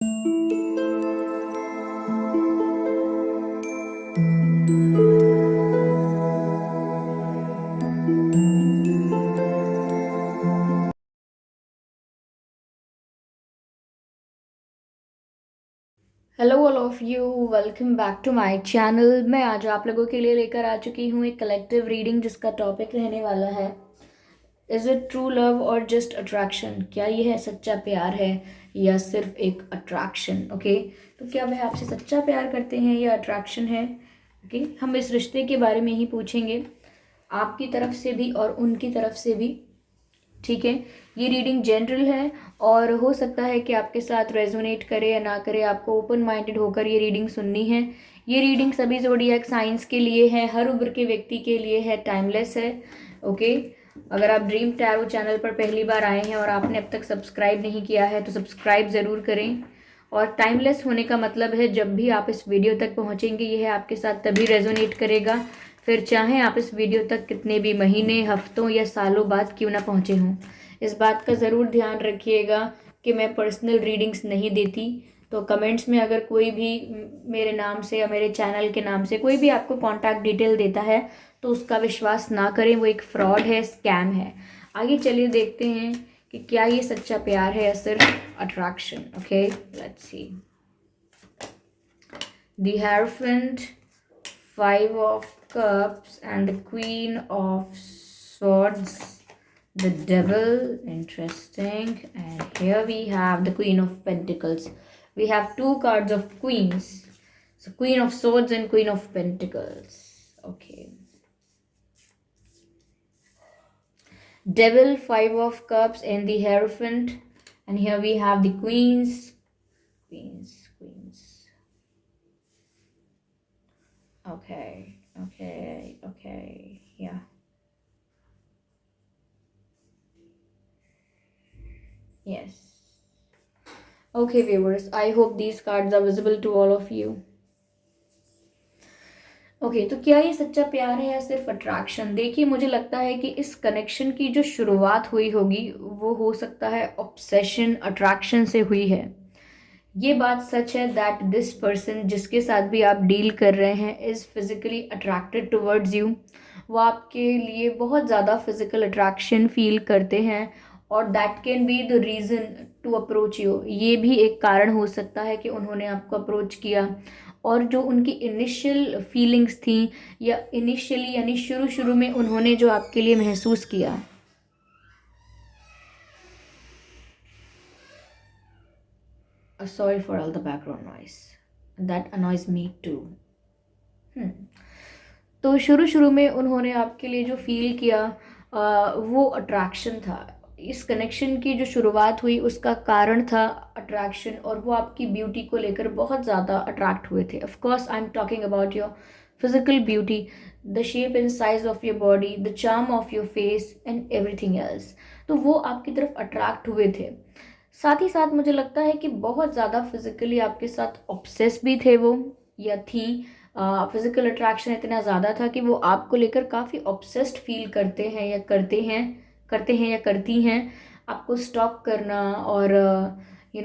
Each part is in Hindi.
Hello all of you, welcome back to my channel. मैं आज आप लोगों के लिए लेकर आ चुकी हूँ एक कलेक्टिव रीडिंग जिसका टॉपिक रहने वाला है, इज़ इट ट्रू लव और जस्ट अट्रैक्शन। क्या ये है सच्चा प्यार है या सिर्फ एक अट्रैक्शन। ओके, तो क्या वह आपसे सच्चा प्यार करते हैं या अट्रैक्शन है। ओके, हम इस रिश्ते के बारे में ही पूछेंगे, आपकी तरफ से भी और उनकी तरफ से भी। ठीक है, ये रीडिंग जनरल है और हो सकता है कि आपके साथ रेजोनेट करे या ना करे। आपको ओपन माइंडेड होकर ये रीडिंग सुननी है। ये रीडिंग सभी ज़ोडिएक साइंस के लिए है, हर उम्र के व्यक्ति के लिए है, टाइमलेस है। ओके, अगर आप ड्रीम टैरो चैनल पर पहली बार आए हैं और आपने अब तक सब्सक्राइब नहीं किया है तो सब्सक्राइब ज़रूर करें। और टाइमलेस होने का मतलब है जब भी आप इस वीडियो तक पहुंचेंगे यह आपके साथ तभी रेजोनेट करेगा, फिर चाहे आप इस वीडियो तक कितने भी महीने, हफ्तों या सालों बाद क्यों ना पहुंचे हों। इस बात का ज़रूर ध्यान रखिएगा कि मैं पर्सनल रीडिंग्स नहीं देती। तो कमेंट्स में अगर कोई भी मेरे नाम से या मेरे चैनल के नाम से कोई भी आपको कॉन्टैक्ट डिटेल देता है तो उसका विश्वास ना करें, वो एक फ्रॉड है, स्कैम है। आगे चलिए देखते हैं कि क्या ये सच्चा प्यार है या सिर्फ attraction. Okay, let's see. The hierophant, 5 of Cups and the Queen of Swords, the Devil. Interesting. And here we have the Queen of Pentacles. We have two cards of Queens, so Queen of Swords and Queen of Pentacles. Okay, Devil, 5 of Cups and the Hierophant. And here we have the Queens. Okay, yeah. Yes. Okay, viewers, I hope these cards are visible to all of you. Okay, तो क्या ये सच्चा प्यार है या सिर्फ अट्रैक्शन। देखिए, मुझे लगता है कि इस कनेक्शन की जो शुरुआत हुई होगी वो हो सकता है ऑब्सेशन, अट्रैक्शन से हुई है। ये बात सच है दैट दिस पर्सन जिसके साथ भी आप डील कर रहे हैं is physically attracted towards you. वो आपके लिए बहुत ज़्यादा फिजिकल अट्रैक्शन फील करते हैं और that can be the reason to approach you. ये भी एक कारण हो सकता है कि उन्होंने आपको अप्रोच किया और जो उनकी इनिशियल फीलिंग्स थी या इनिशियली यानी शुरू शुरू में उन्होंने जो आपके लिए महसूस किया। Sorry for all the background noise, that annoys me too. तो शुरू शुरू में उन्होंने आपके लिए जो फील किया वो अट्रैक्शन था। इस कनेक्शन की जो शुरुआत हुई उसका कारण था अट्रैक्शन, और वो आपकी ब्यूटी को लेकर बहुत ज़्यादा अट्रैक्ट हुए थे। Of course I am talking about your physical beauty, the shape and size of your body, the charm of your face and everything else. तो वो आपकी तरफ अट्रैक्ट हुए थे। साथ ही साथ मुझे लगता है कि बहुत ज़्यादा फिजिकली आपके साथ ऑब्सेस भी थे वो या थी। फिजिकल अट्रैक्शन इतना ज़्यादा था कि वो आपको लेकर काफ़ी ऑब्सेस्ड फील करते हैं या करती हैं। आपको स्टॉक करना और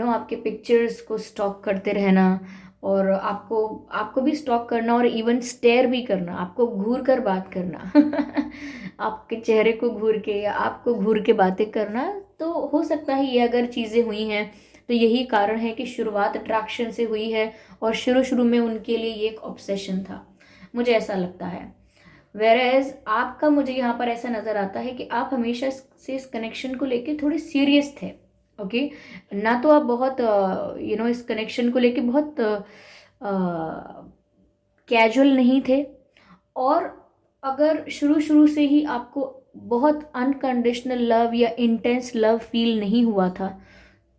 आपके पिक्चर्स को स्टॉक करते रहना, और आपको आपको भी स्टॉक करना और इवन स्टेयर भी करना, आपको घूर कर बात करना आपके चेहरे को घूर के या आपको घूर के बातें करना। तो हो सकता है ये अगर चीज़ें हुई हैं तो यही कारण है कि शुरुआत अट्रैक्शन से हुई है और शुरू शुरू में उनके लिए ये एक ऑब्सेशन था, मुझे ऐसा लगता है। वेरएज आपका मुझे यहाँ पर ऐसा नज़र आता है कि आप हमेशा से इस कनेक्शन को लेके थोड़े सीरियस थे। ओके, ना तो आप बहुत इस कनेक्शन को लेके बहुत कैजुअल नहीं थे, और अगर शुरू शुरू से ही आपको बहुत अनकंडीशनल लव या इंटेंस लव फील नहीं हुआ था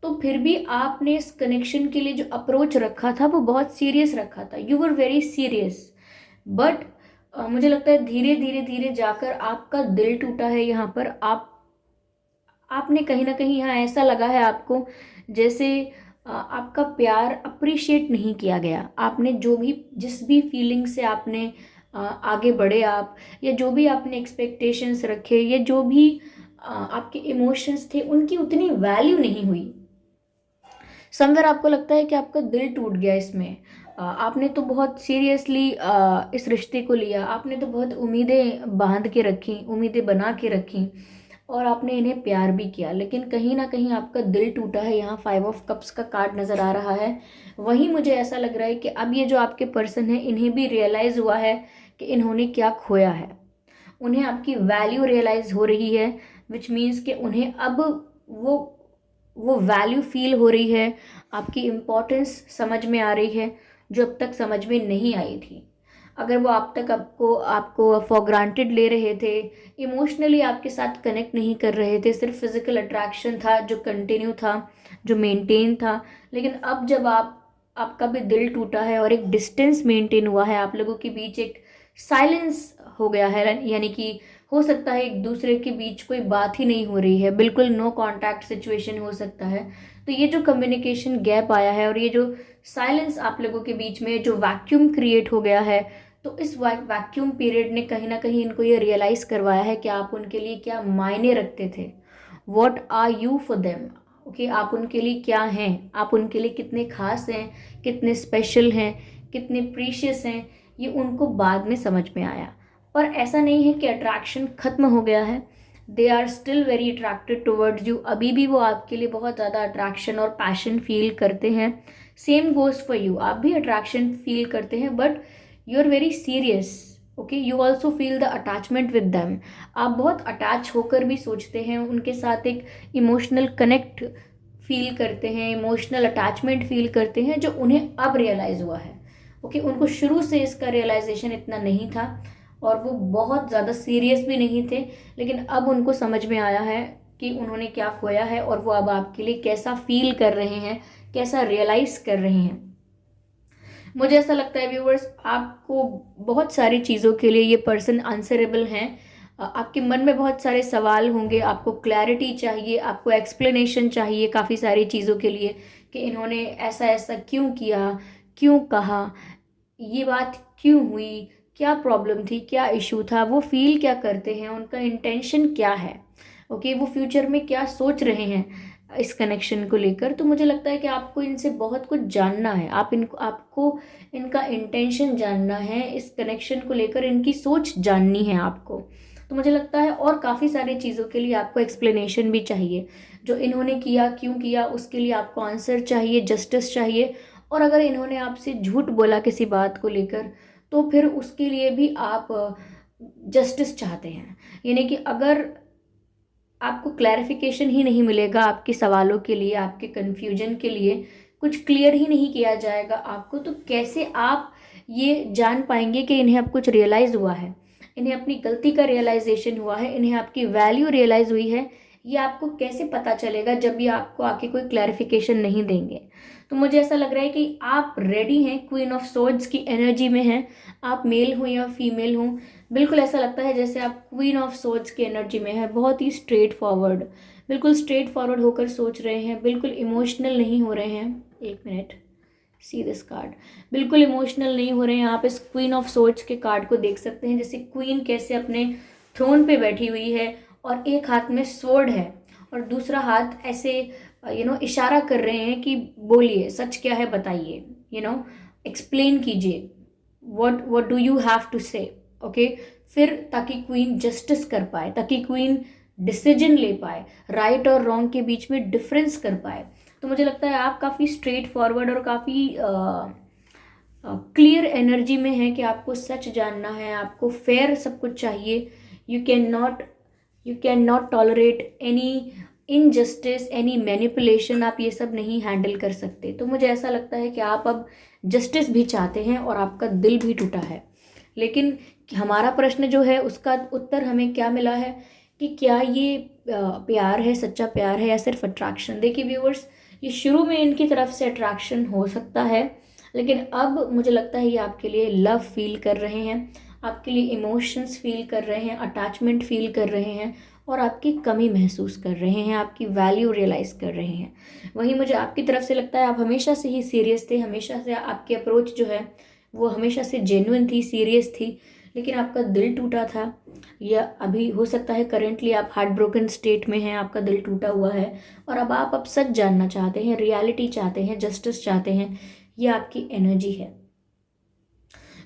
तो फिर भी आपने इस कनेक्शन के लिए जो अप्रोच रखा था वो बहुत सीरियस रखा था। You were very serious, but मुझे लगता है धीरे धीरे धीरे जाकर आपका दिल टूटा है। यहाँ पर आपने कहीं ना कहीं यहाँ ऐसा लगा है आपको जैसे आपका प्यार अप्रिशिएट नहीं किया गया। आपने जो भी जिस भी फीलिंग से आपने आगे बढ़े आप, या जो भी आपने एक्सपेक्टेशंस रखे, या जो भी आपके इमोशंस थे उनकी उतनी वैल्यू नहीं हुई। समवेयर आपको लगता है कि आपका दिल टूट गया इसमें। आपने तो बहुत सीरियसली इस रिश्ते को लिया, आपने तो बहुत उम्मीदें बांध के रखी, उम्मीदें बना के रखी, और आपने इन्हें प्यार भी किया, लेकिन कहीं ना कहीं आपका दिल टूटा है। यहाँ 5 ऑफ कप्स का कार्ड नज़र आ रहा है। वहीं मुझे ऐसा लग रहा है कि अब ये जो आपके पर्सन है, इन्हें भी रियलाइज़ हुआ है कि इन्होंने क्या खोया है। उन्हें आपकी वैल्यू रियलाइज़ हो रही है, विच मीन्स कि उन्हें अब वो वो वैल्यू फील हो रही है, आपकी इम्पोर्टेंस समझ में आ रही है, जो अब तक समझ में नहीं आई थी। अगर वो आप तक आपको आपको फॉर ग्रांटेड ले रहे थे, इमोशनली आपके साथ कनेक्ट नहीं कर रहे थे, सिर्फ फिजिकल अट्रैक्शन था जो कंटिन्यू था, जो मेंटेन था, लेकिन अब जब आपका भी दिल टूटा है और एक डिस्टेंस मेंटेन हुआ है, आप लोगों के बीच एक साइलेंस हो गया है, यानी कि हो सकता है एक दूसरे के बीच कोई बात ही नहीं हो रही है, बिल्कुल नो कांटेक्ट सिचुएशन हो सकता है। तो ये जो कम्युनिकेशन गैप आया है और ये जो साइलेंस आप लोगों के बीच में जो वैक्यूम क्रिएट हो गया है, तो इस वैक्यूम पीरियड ने कहीं ना कहीं इनको ये रियलाइज करवाया है कि आप उनके लिए क्या मायने रखते थे। What are you for them. Okay, आप उनके लिए क्या हैं, आप उनके लिए कितने खास हैं, कितने स्पेशल हैं, कितने प्रीशियस हैं, ये उनको बाद में समझ में आया। और ऐसा नहीं है कि अट्रैक्शन खत्म हो गया है, they are still very attracted towards you. अभी भी वो आपके लिए बहुत ज़्यादा अट्रैक्शन और पैशन फील करते हैं। सेम गोज फॉर यू, आप भी अट्रैक्शन फील करते हैं, but you are very serious. Okay, you also feel the attachment with them. आप बहुत अटैच होकर भी सोचते हैं, उनके साथ एक इमोशनल कनेक्ट फील करते हैं, इमोशनल अटैचमेंट फील करते हैं, जो उन्हें अब रियलाइज़ हुआ है। ओके, उनको शुरू से इसका रियलाइजेशन इतना नहीं था और वो बहुत ज़्यादा सीरियस भी नहीं थे, लेकिन अब उनको समझ में आया है कि उन्होंने क्या खोया है और वो अब आपके लिए कैसा फील कर रहे हैं, कैसा रियलाइज़ कर रहे हैं। मुझे ऐसा लगता है व्यूअर्स, आपको बहुत सारी चीज़ों के लिए ये पर्सन आंसरेबल हैं। आपके मन में बहुत सारे सवाल होंगे, आपको क्लैरिटी चाहिए, आपको एक्सप्लेनेशन चाहिए काफ़ी सारी चीज़ों के लिए, कि इन्होंने ऐसा ऐसा क्यों किया, क्यों कहा, ये बात क्यों हुई, क्या प्रॉब्लम थी, क्या इशू था, वो फील क्या करते हैं, उनका इंटेंशन क्या है। ओके, वो फ्यूचर में क्या सोच रहे हैं इस कनेक्शन को लेकर। तो मुझे लगता है कि आपको इनसे बहुत कुछ जानना है, आपको इनका इंटेंशन जानना है, इस कनेक्शन को लेकर इनकी सोच जाननी है आपको। तो मुझे लगता है और काफ़ी सारी चीज़ों के लिए आपको एक्सप्लेनेशन भी चाहिए, जो इन्होंने किया क्यों किया उसके लिए आपको आंसर चाहिए, जस्टिस चाहिए। और अगर इन्होंने आपसे झूठ बोला किसी बात को लेकर, तो फिर उसके लिए भी आप जस्टिस चाहते हैं। यानी कि अगर आपको क्लैरिफिकेशन ही नहीं मिलेगा आपके सवालों के लिए, आपके कन्फ्यूजन के लिए, कुछ क्लियर ही नहीं किया जाएगा आपको, तो कैसे आप ये जान पाएंगे कि इन्हें अब कुछ रियलाइज़ हुआ है, इन्हें अपनी गलती का रियलाइजेशन हुआ है, इन्हें आपकी वैल्यू रियलाइज़ हुई है। ये आपको कैसे पता चलेगा जब ये आपको आके कोई क्लैरिफिकेशन नहीं देंगे। तो मुझे ऐसा लग रहा है कि आप रेडी हैं, क्वीन ऑफ सोर्ड्स की एनर्जी में हैं, आप मेल हो या फीमेल हो। बिल्कुल ऐसा लगता है जैसे आप क्वीन ऑफ सोर्ड्स की एनर्जी में है, बहुत ही स्ट्रेट फॉरवर्ड, बिल्कुल स्ट्रेट फॉरवर्ड होकर सोच रहे हैं, बिल्कुल इमोशनल नहीं हो रहे हैं। एक मिनट, सी दिस कार्ड, बिल्कुल इमोशनल नहीं हो रहे हैं। आप इस क्वीन ऑफ सोर्ड्स के कार्ड को देख सकते हैं, जैसे क्वीन कैसे अपने थ्रोन पे बैठी हुई है और एक हाथ में स्वॉर्ड है और दूसरा हाथ ऐसे इशारा कर रहे हैं कि बोलिए, सच क्या है बताइए, एक्सप्लेन कीजिए, what do you have to say. Okay, फिर ताकि क्वीन जस्टिस कर पाए, ताकि क्वीन डिसीजन ले पाए, राइट और रॉन्ग के बीच में डिफरेंस कर पाए। तो मुझे लगता है आप काफ़ी स्ट्रेट फॉरवर्ड और काफ़ी क्लियर एनर्जी में है कि आपको सच जानना है, आपको फेयर सब कुछ चाहिए। You can not tolerate any injustice, any manipulation, आप ये सब नहीं हैंडल कर सकते। तो मुझे ऐसा लगता है कि आप अब जस्टिस भी चाहते हैं और आपका दिल भी टूटा है। लेकिन हमारा प्रश्न जो है उसका उत्तर हमें क्या मिला है कि क्या ये प्यार है, सच्चा प्यार है, या सिर्फ अट्रैक्शन। देखिए व्यूअर्स, ये शुरू में इनकी तरफ से अट्रैक्शन हो सकता है, लेकिन अब मुझे लगता है ये आपके लिए लव फील कर रहे हैं, आपके लिए इमोशंस फील कर रहे हैं, अटैचमेंट फील कर रहे हैं और आपकी कमी महसूस कर रहे हैं, आपकी वैल्यू रियलाइज़ कर रहे हैं। वहीं मुझे आपकी तरफ से लगता है आप हमेशा से ही सीरियस थे, हमेशा से आपकी अप्रोच जो है वो हमेशा से जेन्युइन थी, सीरियस थी, लेकिन आपका दिल टूटा था, या अभी हो सकता है करेंटली आप हार्ट ब्रोकन स्टेट में हैं, आपका दिल टूटा हुआ है और अब सच जानना चाहते हैं, रियलिटी चाहते हैं, जस्टिस चाहते हैं। ये आपकी एनर्जी है।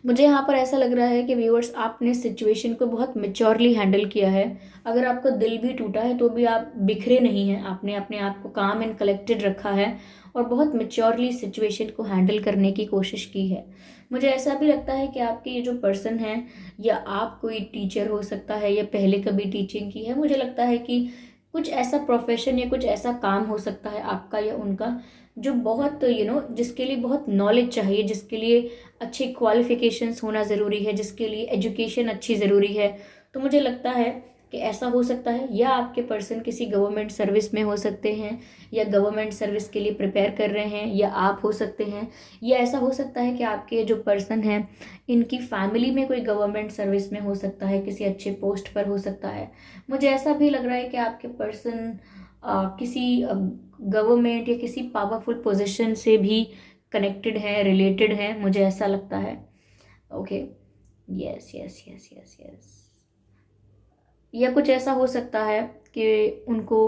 मुझे यहाँ पर ऐसा लग रहा है कि व्यूअर्स, आपने सिचुएशन को बहुत मेच्योरली हैंडल किया है। अगर आपका दिल भी टूटा है तो भी आप बिखरे नहीं हैं, आपने अपने आप को काम एंड कलेक्टेड रखा है और बहुत मेच्योरली सिचुएशन को हैंडल करने की कोशिश की है। मुझे ऐसा भी लगता है कि आपके ये जो पर्सन है, या आप कोई टीचर हो सकता है या पहले कभी टीचिंग की है, मुझे लगता है कि कुछ ऐसा प्रोफेशन या कुछ ऐसा काम हो सकता है आपका या उनका, जो बहुत जिसके लिए बहुत नॉलेज चाहिए, जिसके लिए अच्छे क्वालिफिकेशंस होना ज़रूरी है, जिसके लिए एजुकेशन अच्छी ज़रूरी है। तो मुझे लगता है कि ऐसा हो सकता है, या आपके पर्सन किसी गवर्नमेंट सर्विस में हो सकते हैं, या गवर्नमेंट सर्विस के लिए प्रिपेयर कर रहे हैं, या आप हो सकते हैं, या ऐसा हो सकता है कि आपके जो पर्सन हैं, इनकी फैमिली में कोई गवर्नमेंट सर्विस में हो सकता है, किसी अच्छे पोस्ट पर हो सकता है। मुझे ऐसा भी लग रहा है कि आपके पर्सन किसी गवर्नमेंट या किसी पावरफुल पोजीशन से भी कनेक्टेड है, रिलेटेड है, मुझे ऐसा लगता है। Okay, yes yes yes yes yes. या कुछ ऐसा हो सकता है कि उनको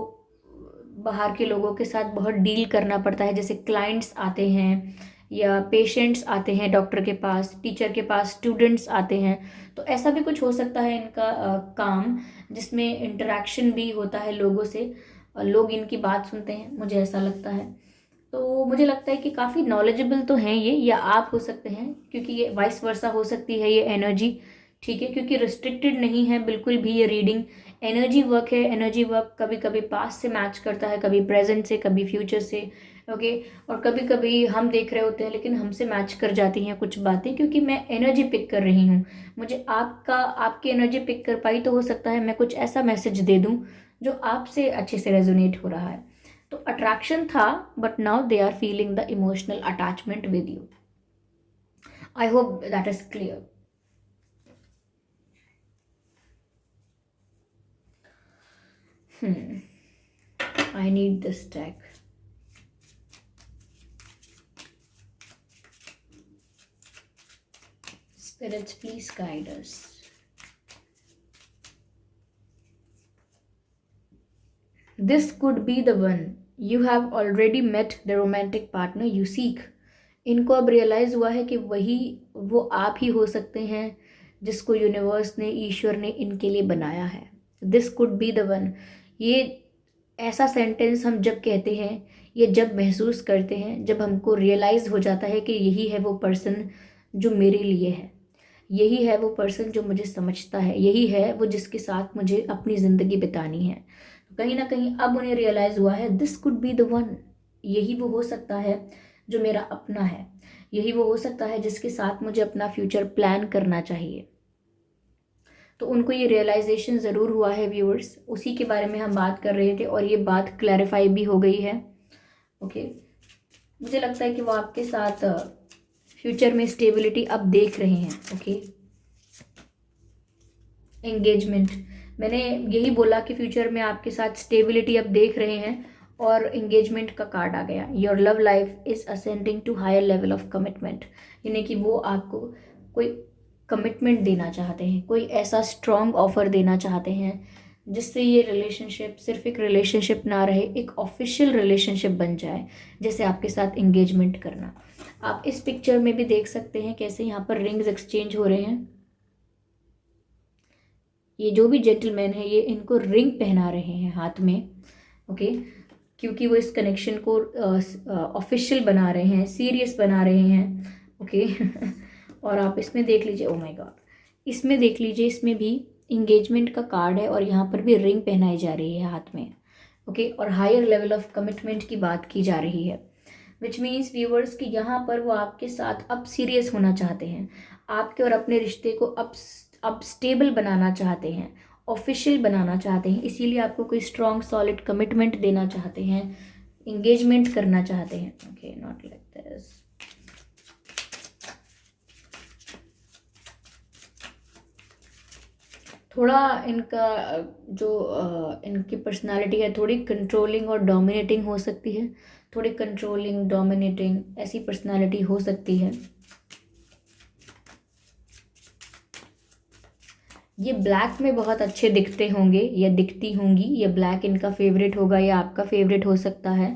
बाहर के लोगों के साथ बहुत डील करना पड़ता है, जैसे क्लाइंट्स आते हैं या पेशेंट्स आते हैं डॉक्टर के पास, टीचर के पास स्टूडेंट्स आते हैं। तो ऐसा भी कुछ हो सकता है इनका काम, जिसमें इंटरेक्शन भी होता है लोगों से, लोग इनकी बात सुनते हैं, मुझे ऐसा लगता है। तो मुझे लगता है कि काफ़ी नॉलेजेबल तो हैं ये, या आप हो सकते हैं, क्योंकि ये वाइस वर्सा हो सकती है ये एनर्जी। ठीक है, क्योंकि रिस्ट्रिक्टेड नहीं है बिल्कुल भी ये रीडिंग। एनर्जी वर्क है, एनर्जी वर्क कभी कभी पास्ट से मैच करता है, कभी प्रेजेंट से, कभी फ्यूचर से। ओके, और कभी कभी हम देख रहे होते हैं लेकिन हमसे मैच कर जाती हैं कुछ बातें, क्योंकि मैं एनर्जी पिक कर रही हूँ। मुझे आपकी एनर्जी पिक कर पाई तो हो सकता है मैं कुछ ऐसा मैसेज दे दूँ जो आपसे अच्छे से रेजोनेट हो रहा है। तो अट्रैक्शन था, but now they are feeling the emotional attachment with you. I hope that is clear. I need this deck. Spirits, please guide us. This could be the one. You have already met the romantic partner you seek. इनको अब रियलाइज़ हुआ है कि वही वो आप ही हो सकते हैं जिसको यूनिवर्स ने, ईश्वर ने इनके लिए बनाया है। This could be the one. ये ऐसा सेंटेंस हम जब कहते हैं, ये जब महसूस करते हैं, जब हमको रियलाइज़ हो जाता है कि यही है वो पर्सन जो मेरे लिए है, यही है वो पर्सन जो मुझे समझता है, यही है वो जिसके साथ मुझे अपनी ज़िंदगी बितानी है। तो कहीं ना कहीं अब उन्हें रियलाइज़ हुआ है, this could be the one. यही वो हो सकता है जो मेरा अपना है, यही वो हो सकता है जिसके साथ मुझे अपना फ्यूचर प्लान करना चाहिए। तो उनको ये रियलाइजेशन ज़रूर हुआ है व्यूअर्स, उसी के बारे में हम बात कर रहे थे और ये बात क्लैरिफाई भी हो गई है। ओके, मुझे लगता है कि वो आपके साथ फ्यूचर में स्टेबिलिटी अब देख रहे हैं। ओके, एंगेजमेंट, मैंने यही बोला कि फ्यूचर में आपके साथ स्टेबिलिटी अब देख रहे हैं, और एंगेजमेंट का कार्ड आ गया। Your love life is ascending to higher level of commitment, यानी कि वो आपको कोई कमिटमेंट देना चाहते हैं, कोई ऐसा स्ट्रॉन्ग ऑफर देना चाहते हैं जिससे ये रिलेशनशिप सिर्फ एक रिलेशनशिप ना रहे, एक ऑफिशियल रिलेशनशिप बन जाए, जैसे आपके साथ एंगेजमेंट करना। आप इस पिक्चर में भी देख सकते हैं कैसे यहाँ पर रिंग्स एक्सचेंज हो रहे हैं। ये जो भी जेंटलमैन है, ये इनको रिंग पहना रहे हैं हाथ में। ओके, क्योंकि वो इस कनेक्शन को ऑफिशियल बना रहे हैं, सीरियस बना रहे हैं। ओके और आप इसमें देख लीजिए, ओ माय गॉड, इसमें देख लीजिए, इसमें भी इंगेजमेंट का कार्ड है और यहाँ पर भी रिंग पहनाई जा रही है हाथ में। ओके, और हायर लेवल ऑफ कमिटमेंट की बात की जा रही है, विच मीन्स व्यूअर्स कि यहाँ पर वो आपके साथ अब सीरियस होना चाहते हैं, आपके और अपने रिश्ते को अब स्टेबल बनाना चाहते हैं, ऑफिशियल बनाना चाहते हैं, इसीलिए आपको कोई स्ट्रॉन्ग सॉलिड कमिटमेंट देना चाहते हैं, इंगेजमेंट करना चाहते हैं। Okay, not like this. थोड़ा इनका जो इनकी पर्सनालिटी है, थोड़ी कंट्रोलिंग और डोमिनेटिंग हो सकती है, थोड़ी कंट्रोलिंग डोमिनेटिंग ऐसी पर्सनालिटी हो सकती है। ये ब्लैक में बहुत अच्छे दिखते होंगे या दिखती होंगी, ये ब्लैक इनका फेवरेट होगा या आपका फेवरेट हो सकता है।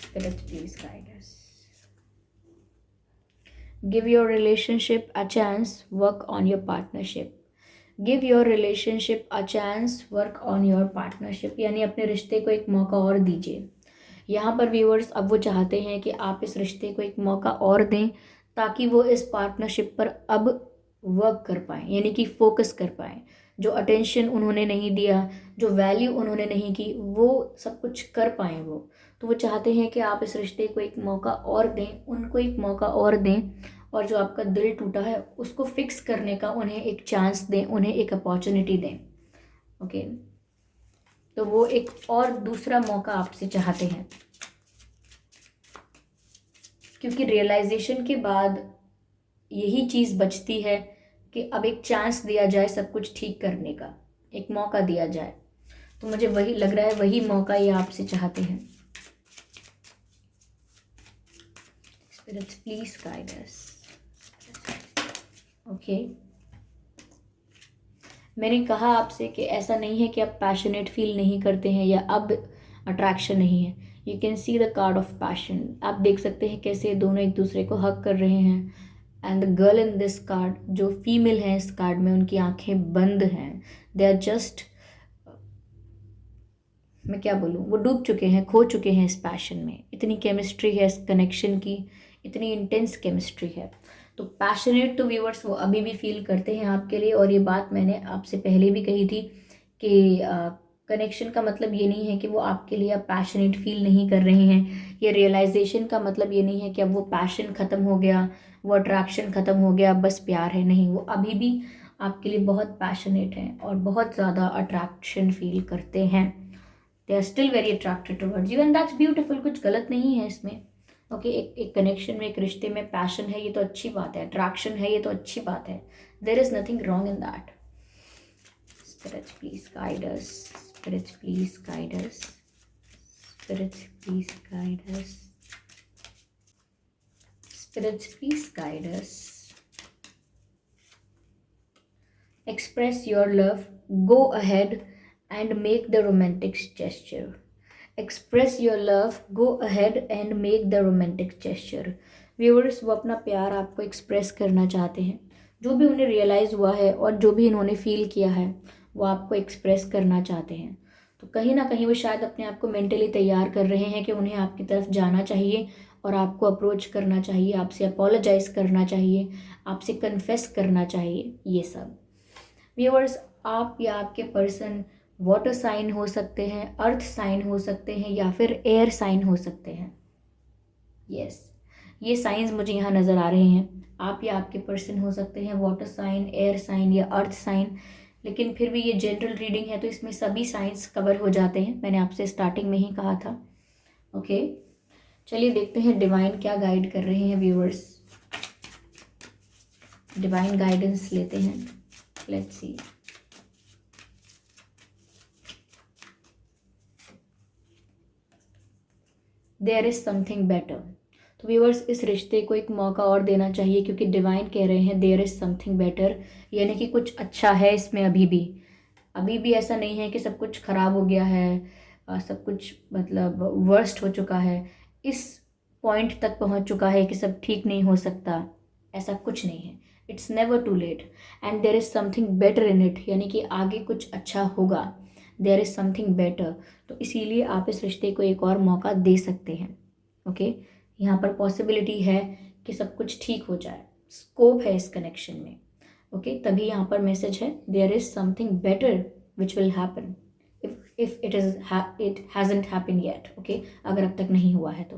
Spirit, please guide us. Give your relationship a chance, work on your partnership. Give your relationship a chance, work on your partnership. यानी अपने रिश्ते को एक मौका और दीजिए। यहाँ पर व्यूअर्स अब वो चाहते हैं कि आप इस रिश्ते को एक मौका और दें ताकि वो इस पार्टनरशिप पर अब वर्क कर पाएँ, यानी कि फोकस कर पाएँ। जो अटेंशन उन्होंने नहीं दिया, जो वैल्यू उन्होंने नहीं की, वो सब कुछ कर पाएँ वो। तो वो चाहते हैं कि आप इस रिश्ते को एक मौका और दें, उनको एक मौका और दें, और जो आपका दिल टूटा है उसको फिक्स करने का उन्हें एक चांस दें, उन्हें एक अपॉर्चुनिटी दें। ओके, तो वो एक और दूसरा मौका आपसे चाहते हैं, क्योंकि रियलाइजेशन के बाद यही चीज़ बचती है कि अब एक चांस दिया जाए सब कुछ ठीक करने का, एक मौका दिया जाए। तो मुझे वही लग रहा है, वही मौका ये आपसे चाहते हैं। Spirits, please guide us. Okay, मैंने कहा आपसे कि ऐसा नहीं है कि आप पैशनेट फील नहीं करते हैं या अब अट्रैक्शन नहीं है। You can see the card of passion. आप देख सकते हैं कैसे दोनों एक दूसरे को हग कर रहे हैं। And the girl in this card, जो फीमेल है इस कार्ड में, उनकी आंखें बंद हैं। दे आर जस्ट, मैं क्या बोलूँ, वो डूब चुके हैं, खो चुके हैं इस पैशन में। इतनी केमिस्ट्री है इस कनेक्शन की, इतनी इंटेंस केमिस्ट्री है। तो पैशनेट तो व्यूअर्स वो अभी भी फील करते हैं आपके लिए। और ये बात मैंने आपसे पहले भी कही थी कि कनेक्शन का मतलब ये नहीं है कि वो आपके लिए अब पैशनेट फील नहीं कर रहे हैं। ये रियलाइजेशन का मतलब ये नहीं है कि अब वो पैशन ख़त्म हो गया, वो अट्रैक्शन ख़त्म हो गया, बस प्यार है। नहीं, वो अभी भी आपके लिए बहुत पैशनेट हैं और बहुत ज़्यादा अट्रैक्शन फील करते हैं। They are still very attracted towards you and that's beautiful. कुछ गलत नहीं है इसमें। ओके, एक कनेक्शन में, एक रिश्ते में पैशन है, ये तो अच्छी बात है। अट्रैक्शन है, ये तो अच्छी बात है। There is nothing wrong in that. Spirits please guide us, spirits please guide us, spirits please guide us, spirits please guide us. Express your love, go ahead and make the romantic gesture. Express your love, go ahead and make the romantic gesture. Viewers, वो अपना प्यार आपको एक्सप्रेस करना चाहते हैं। जो भी उन्हें रियलाइज़ हुआ है और जो भी इन्होंने फील किया है वो आपको एक्सप्रेस करना चाहते हैं। तो कहीं ना कहीं वो शायद अपने आप को मेंटली तैयार कर रहे हैं कि उन्हें आपकी तरफ जाना चाहिए और आपको अप्रोच करना चाहिए, आपसे अपोलोजाइज करना चाहिए, आपसे कन्फेस करना चाहिए, ये सब। व्यूअर्स, आप या आपके पर्सन वाटर साइन हो सकते हैं, अर्थ साइन हो सकते हैं, या फिर एयर साइन हो सकते हैं। यस, ये साइंस मुझे यहाँ नज़र आ रहे हैं। आप या आपके पर्सन हो सकते हैं वाटर साइन, एयर साइन या अर्थ साइन। लेकिन फिर भी ये जनरल रीडिंग है तो इसमें सभी साइंस कवर हो जाते हैं, मैंने आपसे स्टार्टिंग में ही कहा था। ओके, चलिए देखते हैं डिवाइन क्या गाइड कर रहे हैं व्यूअर्स। डिवाइन गाइडेंस लेते हैं, let's see. There is something better. तो व्यूअर्स, इस रिश्ते को एक मौका और देना चाहिए, क्योंकि डिवाइन कह रहे हैं देयर इज़ समथिंग बेटर, यानी कि कुछ अच्छा है इसमें अभी भी। अभी भी ऐसा नहीं है कि सब कुछ ख़राब हो गया है, सब कुछ मतलब वर्स्ट हो चुका है, इस पॉइंट तक पहुंच चुका है कि सब ठीक नहीं हो सकता। ऐसा कुछ नहीं है। It's never too late and there is something better in it, यानी कि आगे कुछ अच्छा होगा। There is something better. तो इसीलिए आप इस रिश्ते को एक और मौका दे सकते हैं। ओके, यहाँ पर पॉसिबिलिटी है कि सब कुछ ठीक हो जाए, स्कोप है इस कनेक्शन में। ओके, तभी यहाँ पर मैसेज है there is something better which will happen if it hasn't happen yet. Okay, अगर अब तक नहीं हुआ है तो।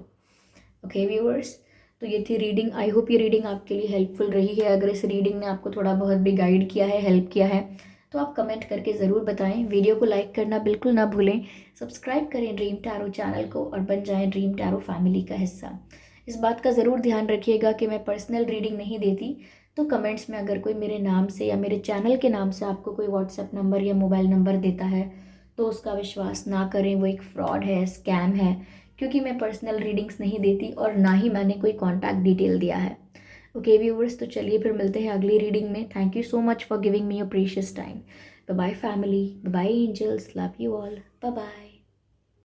ओके व्यूअर्स, तो ये थी रीडिंग। आई होप ये रीडिंग आपके लिए हेल्पफुल रही है। अगर इस रीडिंग ने आपको थोड़ा बहुत भी गाइड किया है, हेल्प किया है, तो आप कमेंट करके ज़रूर बताएं। वीडियो को लाइक करना बिल्कुल ना भूलें। सब्सक्राइब करें ड्रीम टैरो चैनल को और बन जाएं ड्रीम टैरो फैमिली का हिस्सा। इस बात का ज़रूर ध्यान रखिएगा कि मैं पर्सनल रीडिंग नहीं देती, तो कमेंट्स में अगर कोई मेरे नाम से या मेरे चैनल के नाम से आपको कोई व्हाट्सएप नंबर या मोबाइल नंबर देता है तो उसका विश्वास ना करें, वो एक फ्रॉड है, स्कैम है। क्योंकि मैं पर्सनल रीडिंग्स नहीं देती और ना ही मैंने कोई कॉन्टैक्ट डिटेल दिया है। ओके व्यूवर्स, तो चलिए फिर मिलते हैं अगली रीडिंग में। Thank you so much for giving me your precious time. Bye bye family, bye angels, love you all, bye bye.